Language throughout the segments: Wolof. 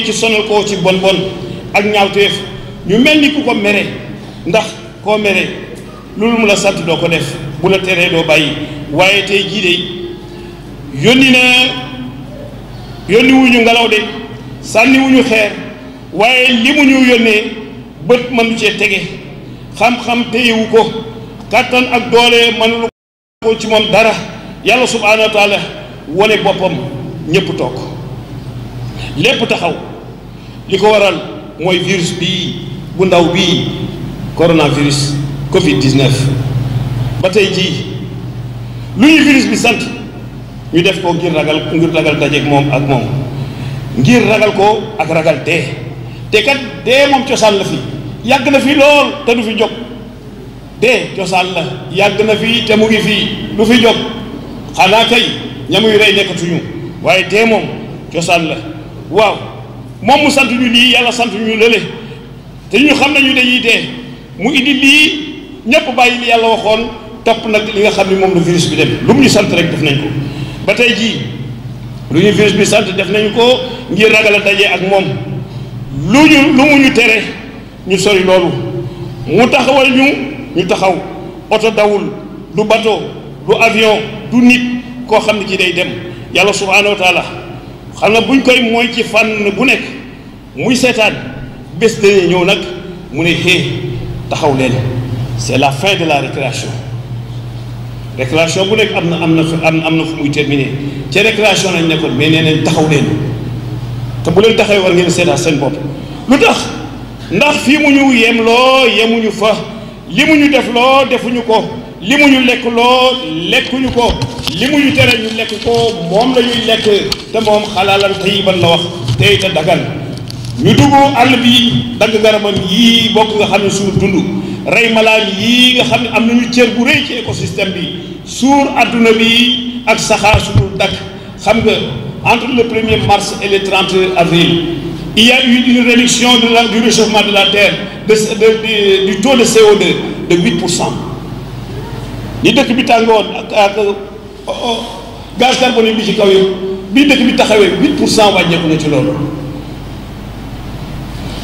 ci sonal ko ci bon bon ak ñaawteef ñu mel ni ku ko mere ndax koo mere loolu mu la sant doo ko def bu la teree doo bàyyi waaye tey jii de yónni wuñu ngelaw de sànni wuñu xeer waaye li mu ñu yónnee bët mënu cee tege xam-xam téyewu ko kàttan ak doole mënulu ko ci moom dara yàlla subhaanahu wa taala wane boppam ñëpp toog lépp taxaw li ko waral mooy virus bii bu ndaw bii coronavirus Covid-19 ba tey jii lu ñu virus bi sant ñu def ko ngir ragal dajeeg moom ak moom ngir ragal ko ak ragal dee te kat dee moom cosaan la fi yàgg na fi lool te du fi jóg dee cosaan la yàgg na fi te mu ngi fii du fi jóg xanaa kay ñamuy rey nekkatuñu waaye dee moom cosaan la waaw moom mu sant ñu lii yàlla sant ñu lële te ñu xam nañu dañuy dee mu indi lii ñëpp bàyyi li yàlla waxoon topp nag li nga xam ne moom la virus bi dem lu mu ñu sant rek def nañ ko ba tey jii lu ñu virus bi sant def nañu ko ngir ragal a daje ak moom lu mu ñu tere ñu sori loolu mu taxawal ñu taxaw oto dawul du bateau du avion du nit koo xam ne ci day dem yàlla subhaanahu wa taala xam na buñ koy mooy ci fànn bu nekk muy seetaan bés dañuy ñëw nag mu ne taxaw leen c'est la fin de la récréation bu nekk am na fu muy terminé ci récréation lañ nekkoon mais nee nañ taxaw leen te bu leen taxawee war ngeen seetaat seen bopp lu tax ndax fii mu ñu yemloo yemuñu fa li mu ñu def loo defuñu ko li mu ñu lekk loo lekkuñu ko li mu ñu tere ñu lekk ko moom la ñuy lekk te moom xalaalan tayyiban la wax tey te dagan ñu dugg àll bi dagg garabam yii bokk nga xam ne suñu dund rey malaan yii nga xam ne am nañu cër bu rëy ci écosystème bi suur adduna bi ak saxaar suñu dakk xam nga entre le 1er mars et le 30 avril il y a eu une réduction du réchauffement de la terre du taux de CO2 de 8%. ni dëkk bi tàngoon ak gaz carbonique bi ci kaw yi bii dëkk bi taxawee 8% wàññeeku na ci loolu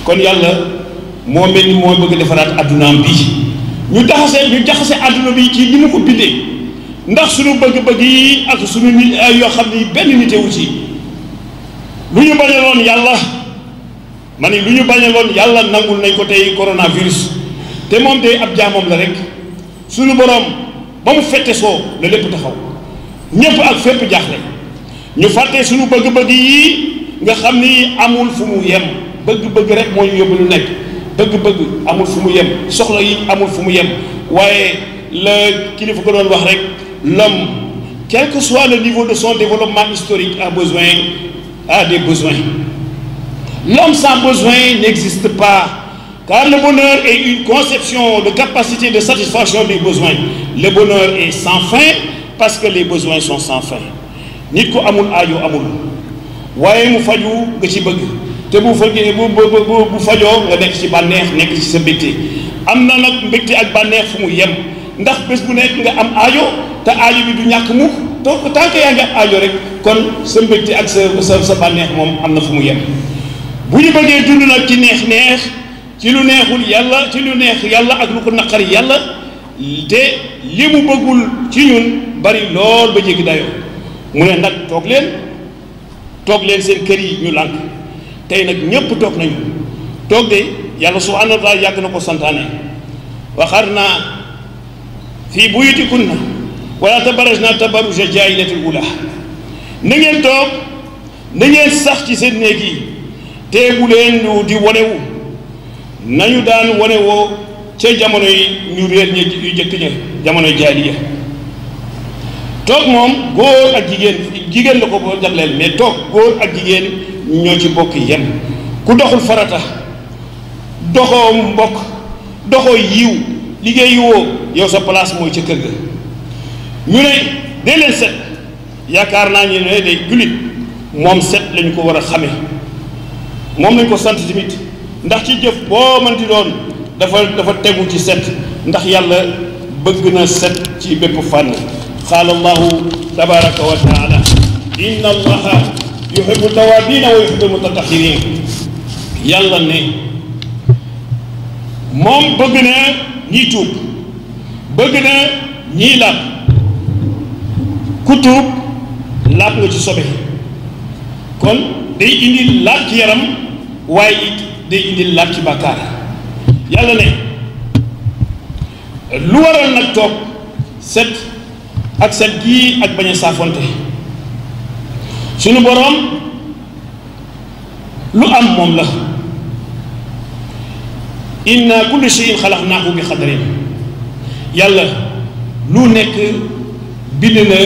kon yàlla moo mel ni moo bëgg defaraat addunaam bii ñu jaxase adduna bi ci ni mu ko bindee ndax suñu bëgg-bëgg yi ak suñu nit yoo xam ni benn nitewu ci lu ñu bañaloon yàlla ma ni lu ñu bañaloon yàlla nangul nañ ko tey coronavirus te moom tey ab jaamam la rek suñu borom ba mu fette soo la lépp taxaw ñëpp ak fépp jaaxle ñu fàtte suñu bëgg-bëgg yi nga xam ni amul fu mu yem bëgg-bëgg rek moo ñu yóbbu lu nekk bëgg-bëgg amul fu mu yem soxla yi amul fu mu yem waaye la kilifa ko doon wax rek l'homme quel que soit le niveau de son développement historique a des besoins. L'homme sans besoin n'existe pas, car le bonheur est une conception de capacité de satisfaction des besoins. Le bonheur est sans fin parce que les besoins sont sans fin. nit ko amul aajo amul waaye mu faju nga ci bëgg te bu fajoo nga nekk ci bànneex nekk ci sa mbégte am na nag mbégte ak bànneex fu mu yem ndax bés bu nekk nga am aajo te aajo bi du ñàkk mukk tant que yaa ngi am aajo rek kon sa mbégte ak sa bànneex moom am na fu mu yem bu ñu bëggee dund nag ci neex ci lu neexul yàlla ci lu neex yàlla ak lu ko naqari yàlla te li mu bëggul ci ñun bari lool ba jéggi dayoo mu ne nag toog leen seen kër yi ñu lànk tey nag ñépp toog nañu toog de yàlla subhaanahu wa taala yàgg na ko santaane waxarna fii buyutikunna wala tabarajna tabaruja jaahiliyatil ula na ngeen toog na ngeen sax ci seen néeg yi te bu leen di wonewu nañu daan wonewoo ca jamono yi ñu réer ñi yu jëkk ña jamono jaahiliya toog moom góor ak jigéen la ko boo jagleel mais toog góor ak jigéen ñoo ci bokk yem ku doxul farata doxoo mbokk doxoo yiw liggéey woo yow sa place mooy ca kër ga ñu ne dee leen set yaakaar naa ñu ne day jullit moom set lañu ko war a xame moom lañ ko sant tamit ndax ci jëf boo mën di doon dafa tegu ci set ndax yàlla bëgg na set ci bépp fànn qaala allahu tabaraka wa taala inna allaha yuhibbu tawabina wa yuhibbu almutatahhirin yàlla ne moom bëgg na ñiy tuub bëgg na ñiy laab ku tuub laab nga ci sobe kon day indi laab ci yaram waaye it day indi laab ci bàkkaar yàlla ne lu waral nag toog set ak set gii ak bañ a saafonte suñu boroom lu am moom la inna kulli shay'in xalaqnaahu bi qadarin yàlla lu nekk bind na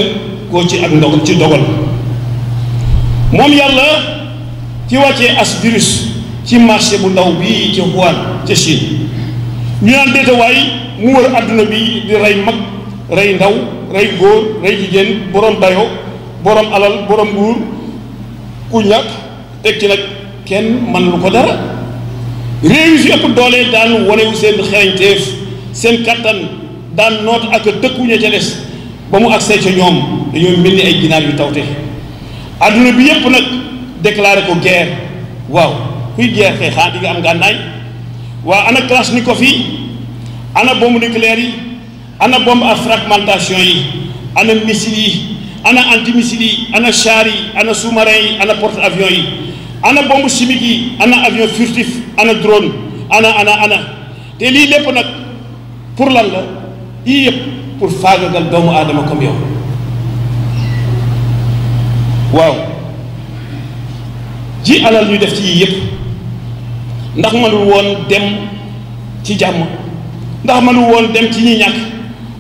ko ci ak ndog ci dogal moom yàlla ci wàccee as virus ci marché bu ndaw bii ci Wuhan ca Chine ñu naan déetawaay mu wër adduna bi di rey mag rey ndaw rey góor rey jigéen borom dayo borom alal borom nguur ku ñàkk teg ci nag kenn mën lu ko dara réew yi fi ëpp doole daan wanewu seen xereñteef seen kattan daan noot ak dëkkuña ca des ba mu agsee ca ñoom dañoo mel ni ay ginaar yu tawte adduna bi yépp nag déclaré ko guerre waaw kuy guerre kay xaa di nga am ngànnaay waaw ana Kalachnikov yi ana bombe nucléaire yi ana bombe à fragmentation yi ana missile yi ana antimissile yi ana char yi ana sous-marin yi ana porte avions yi ana bombe chimique yi ana avion furtif ana drone ana te lii lépp nag pour lan la yii yëpp pour faagagal doomu aadama comme yow waaw ji alal ñu def ci yii yëpp ndax mënul woon dem ci jàmm ndax mënul woon dem ci ñi ñàkk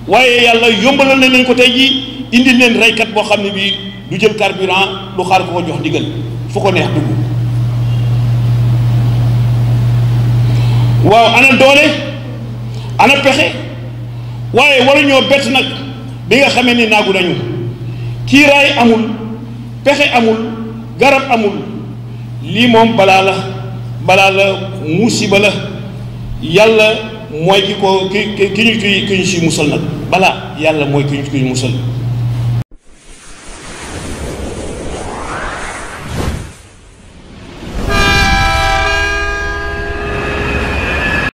waaye yàlla yombalal na leen ko tey jii indi leen reykat boo xam ne bii du jël carburant du xaar ko ko jox ndigal fu ko neex dugg waaw ana doole ana pexe waaye waruñoo bett nag bi nga xamee ni naagu nañu kiiraay amul pexe amul garab amul lii moom balaa la musiba la yàlla mooy ki ñu ci musal nag balaa yàlla mooy ki ñu musal